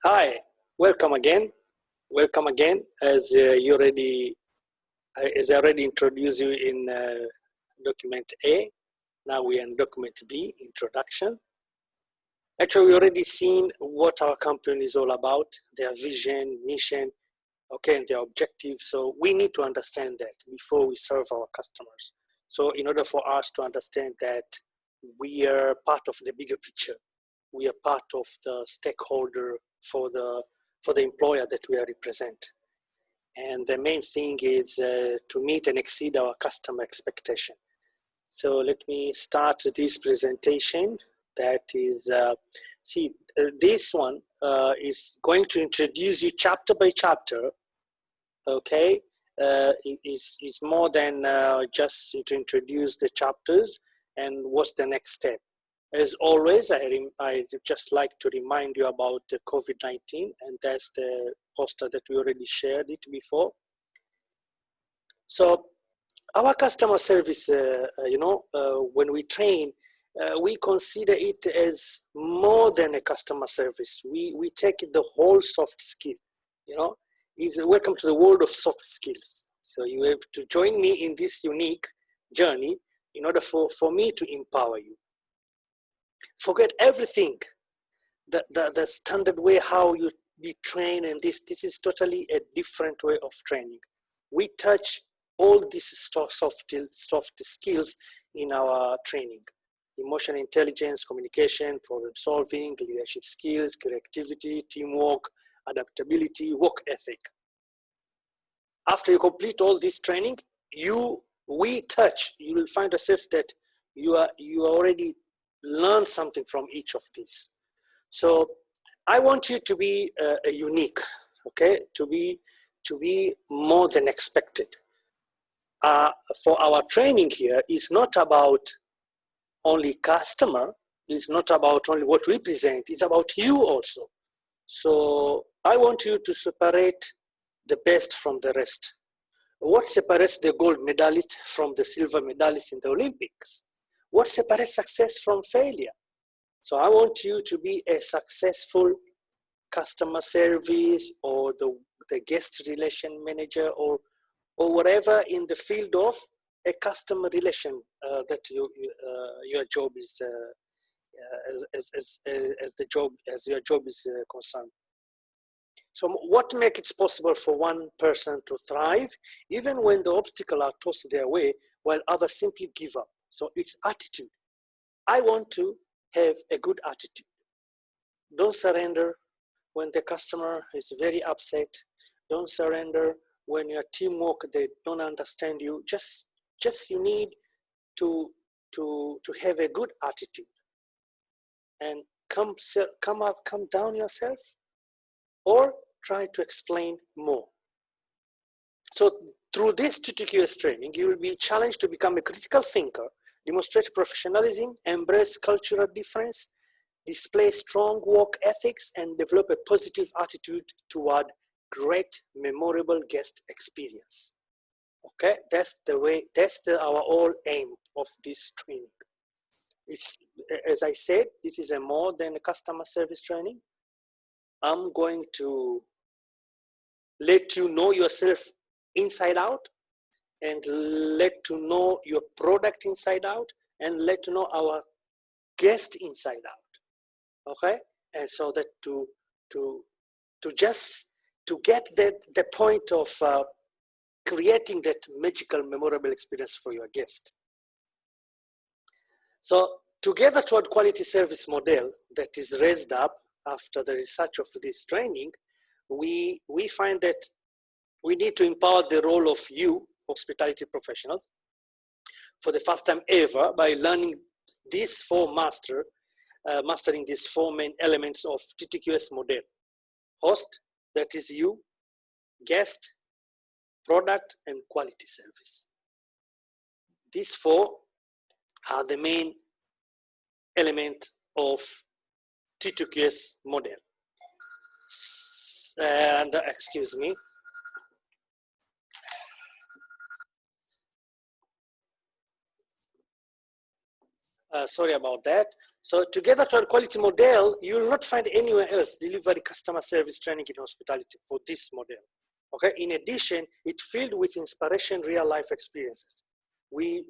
Hi, welcome again. Welcome again. As I already introduced you in document A, now we are in document B, introduction. Actually, we already seen what our company is all about, their vision, mission, okay, and their objectives. So we need to understand that before we serve our customers. So in order for us to understand that we are part of the bigger picture, we are part of the stakeholder for the employer that we represent. And the main thing is to meet and exceed our customer expectation. So let me start this presentation. That is, this one is going to introduce you chapter by chapter, okay? It is more than just to introduce the chapters and what's the next step. As always, I just like to remind you about the COVID-19, and that's the poster that we already shared it before. So our customer service, when we train, we consider it as more than a customer service. We take it the whole soft skill, welcome to the world of soft skills. So you have to join me in this unique journey in order for me to empower you. Forget everything, the standard way how you be trained, and this is totally a different way of training. We touch all these soft skills in our training: emotional intelligence, communication, problem solving, leadership skills, creativity, teamwork, adaptability, work ethic. After you complete all this training, you will find yourself that you already learn something from each of these. So I want you to be unique, okay? To be more than expected. For our training here, is not about only customer, it's not about only what we present, it's about you also. So I want you to separate the best from the rest. What separates the gold medalist from the silver medalist in the Olympics? What separates success from failure? So I want you to be a successful customer service or the guest relation manager or whatever in the field of a customer relation that your job is as your job is concerned. So what makes it possible for one person to thrive even when the obstacles are tossed their way while others simply give up? So it's attitude. I want to have a good attitude. Don't surrender when the customer is very upset. Don't surrender when your teamwork, they don't understand you. Just you need to have a good attitude and come down yourself or try to explain more. So through this TTQS training, you will be challenged to become a critical thinker, demonstrate professionalism, embrace cultural difference, display strong work ethics, and develop a positive attitude toward great, memorable guest experience. Okay, that's our whole aim of this training. It's, as I said, this is a more than a customer service training. I'm going to let you know yourself inside out, and let to know your product inside out, and let to know our guest inside out. Okay, and so that to get the point of creating that magical, memorable experience for your guest. So together toward quality service model that is raised up after the research of this training, we find that we need to empower the role of you, hospitality professionals, for the first time ever by learning these mastering these four main elements of TTQS model: host, that is you, guest, product, and quality service. These four are the main element of TTQS model. And excuse me. Sorry about that. So together to our quality model, you will not find anywhere else delivery customer service training in hospitality for this model. Okay. In addition, it's filled with inspiration, real life experiences. We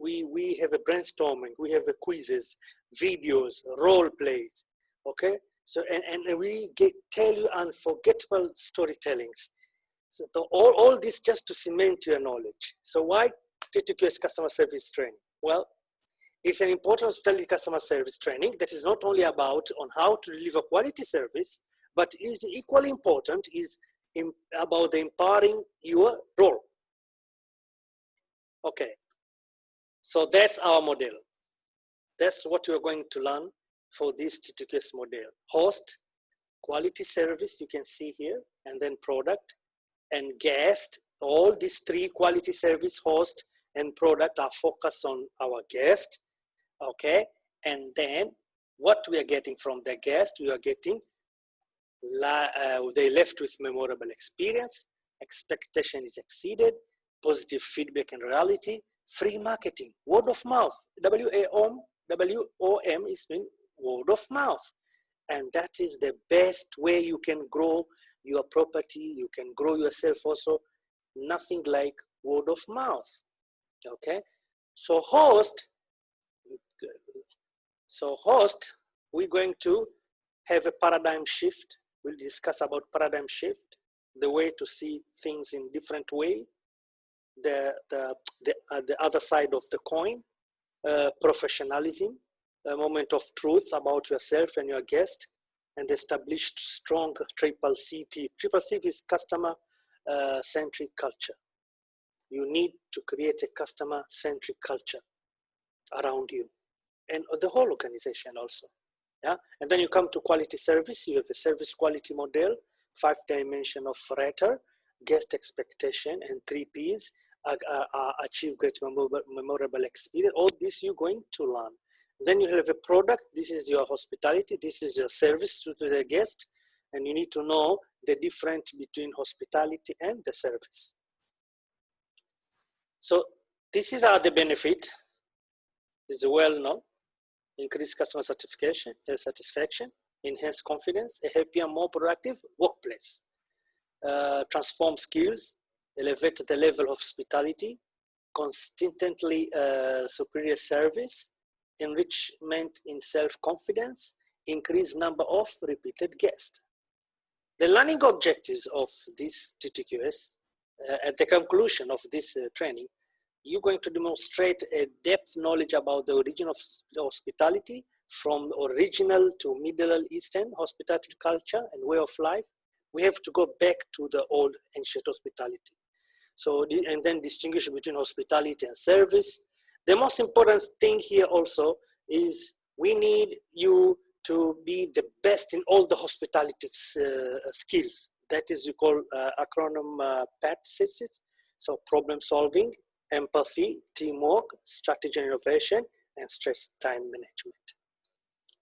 have a brainstorming, we have a quizzes, videos, role plays. Okay. So and we tell you unforgettable storytellings. So all this just to cement your knowledge. So why TTQS customer service training? Well, it's an important hospitality customer service training that is not only about on how to deliver quality service, but is equally important is about empowering your role. Okay, so that's our model. That's what you're going to learn for this TTQS model. Host, quality service, you can see here, and then product and guest. All these three, quality service, host, and product, are focused on our guest. Okay, and then what we are getting from the guest, we are getting they left with memorable experience, expectation is exceeded, positive feedback and reality, free marketing, word of mouth. WOM is mean word of mouth, and that is the best way you can grow your property. You can grow yourself also. Nothing like word of mouth. Okay, so host, we're going to have a paradigm shift. We'll discuss about paradigm shift, the way to see things in different way, the other side of the coin, professionalism, a moment of truth about yourself and your guest, and established strong triple CT. Triple CT is customer-centric culture. You need to create a customer-centric culture around you and the whole organization also. Yeah, and then you come to quality service. You have a service quality model, 5 dimension of Rater, guest expectation, and 3 Ps, achieve great memorable experience. All this you're going to learn. Then you have a product. This is your hospitality. This is your service to the guest, and you need to know the difference between hospitality and the service. So this is the benefit. Is well known. Increase customer satisfaction, enhance confidence, a happier, more productive workplace, transform skills, elevate the level of hospitality, consistently superior service, enrichment in self-confidence, increase number of repeated guests. The learning objectives of this TTQS, at the conclusion of this training, you're going to demonstrate a depth knowledge about the origin of hospitality, from original to Middle Eastern hospitality culture and way of life. We have to go back to the old ancient hospitality. So, and then distinguish between hospitality and service. The most important thing here also is we need you to be the best in all the hospitality skills. That is, you call acronym PAT systems. So problem solving, empathy, teamwork, strategy and innovation, and stress time management.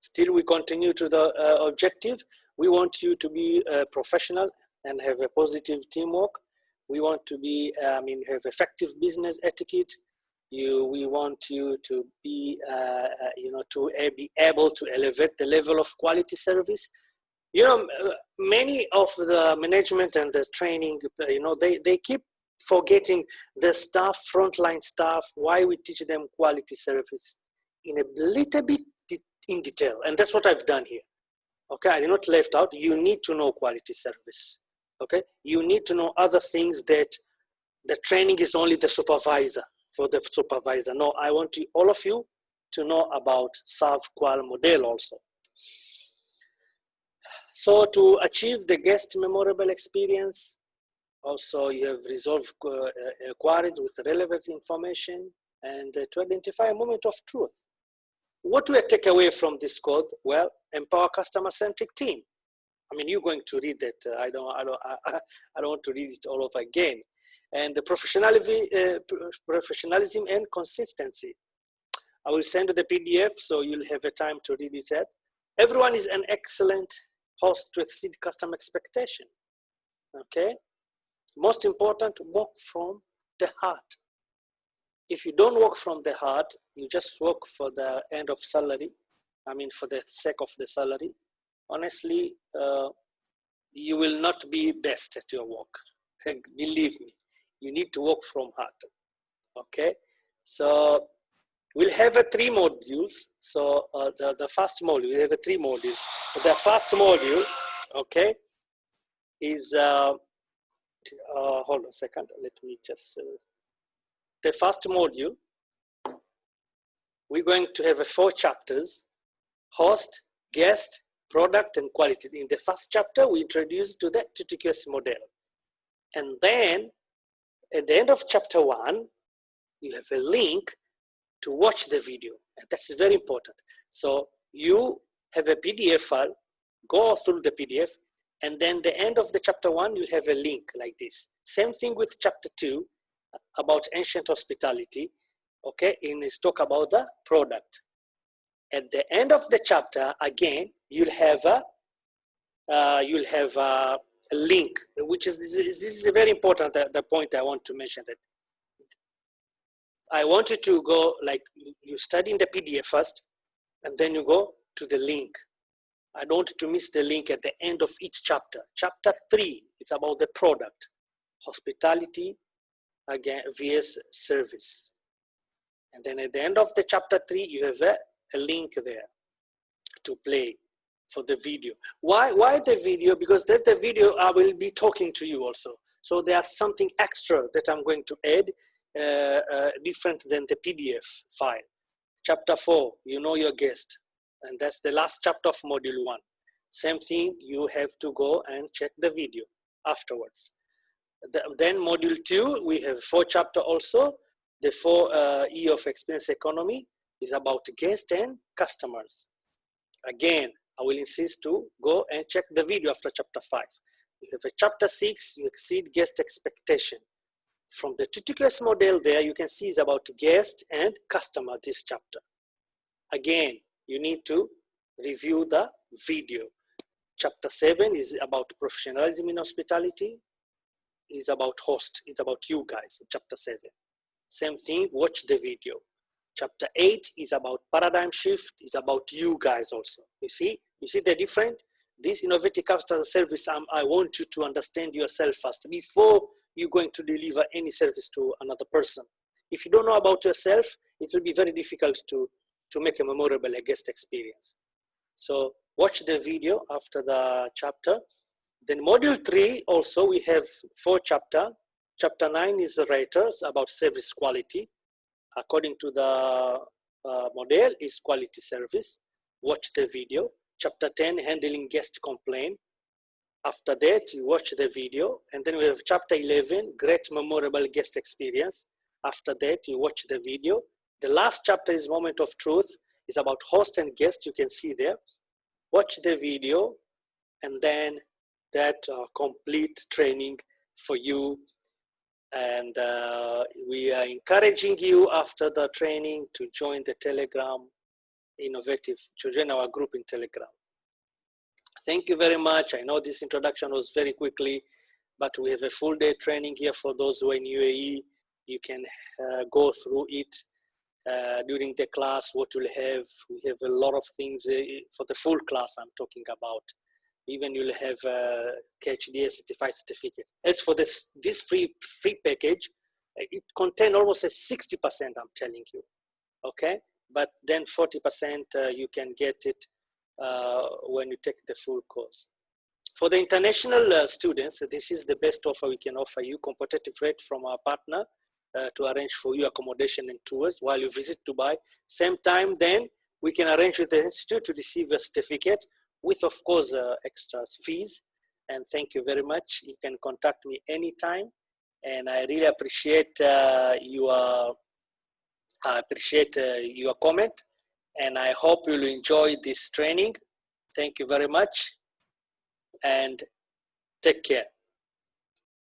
Still, we continue to the objective. We want you to be professional and have a positive teamwork. We want to be, have effective business etiquette. We want you to be, be able to elevate the level of quality service. Many of the management and the training, they keep forgetting the staff, frontline staff, why we teach them quality service in a little bit in detail. And that's what I've done here. Okay, I did not left out. You need to know quality service. Okay, you need to know other things that the training is only the supervisor, for the supervisor. No, I want all of you to know about SAV-Qual model also. So to achieve the guest memorable experience, also you have resolved queries with relevant information and to identify a moment of truth. What do I take away from this code? Well, empower customer-centric team. I mean, you're going to read that. I don't want to read it all over again. And the professionalism and consistency. I will send you the PDF so you'll have a time to read it. Everyone is an excellent host to exceed customer expectation. Okay. Most important, work from the heart. If you don't work from the heart, you just work for the end of salary, I mean, for the sake of the salary, honestly, you will not be best at your work. Believe me, you need to work from heart. Okay, so we'll have three modules. So the first module, we have three modules. The first module, okay, is hold on a second. Let me just the first module. We're going to have 4 chapters: host, guest, product, and quality. In the first chapter, we introduce to the TTQS model, and then at the end of chapter 1, you have a link to watch the video, and that's very important. So you have a PDF file, go through the PDF, and then the end of the chapter 1, you have a link like this. Same thing with chapter 2 about ancient hospitality. Okay, in his talk about the product. At the end of the chapter, again, you'll have a link, which is this is very important. The point I want to mention that I want you to go, like, you study in the PDF first, and then you go to the link. I don't want you to miss the link at the end of each chapter. Chapter 3 is about the product, hospitality, again, vs service. And then at the end of the chapter 3, you have a link there to play for the video. Why the video? Because that's the video I will be talking to you also. So there's something extra that I'm going to add, different than the PDF file. Chapter 4, you know your guest. And that's the last chapter of module 1. Same thing, you have to go and check the video afterwards. Then module 2, we have 4 chapters also. The 4 E of experience economy is about guests and customers. Again, I will insist to go and check the video after chapter 5. You have a chapter 6, you exceed guest expectation. From the TTQS model there, you can see is about guest and customer, this chapter. Again, you need to review the video. Chapter 7 is about professionalism in hospitality, is about host, it's about you guys in chapter 7. Same thing, watch the video. Chapter 8 is about paradigm shift, is about you guys also. You see the difference? This innovative customer service, I want you to understand yourself first before you're going to deliver any service to another person. If you don't know about yourself, it will be very difficult to make a memorable guest experience. So watch the video after the chapter. Then module 3 also, we have 4 chapters. Chapter 9 is the raters about service quality. According to the model is quality service. Watch the video. Chapter 10, handling guest complaint. After that, you watch the video. And then we have chapter 11, great memorable guest experience. After that, you watch the video. The last chapter is moment of truth. It's about host and guest, you can see there. Watch the video, and then that complete training for you. And we are encouraging you after the training to join the Telegram to join our group in Telegram. Thank you very much. I know this introduction was very quickly, but we have a full day training here for those who are in UAE. You can go through it during the class. What we'll have, we have a lot of things for the full class I'm talking about. Even you'll have a KHDA certified certificate. As for this free package, it contains almost a 60%, I'm telling you, okay? But then 40% you can get it when you take the full course. For the international students, this is the best offer we can offer you, competitive rate from our partner to arrange for you accommodation and tours while you visit Dubai. Same time, then we can arrange with the institute to receive a certificate with, of course, extra fees. And thank you very much. You can contact me anytime. And I really appreciate your comment. And I hope you'll enjoy this training. Thank you very much. And take care.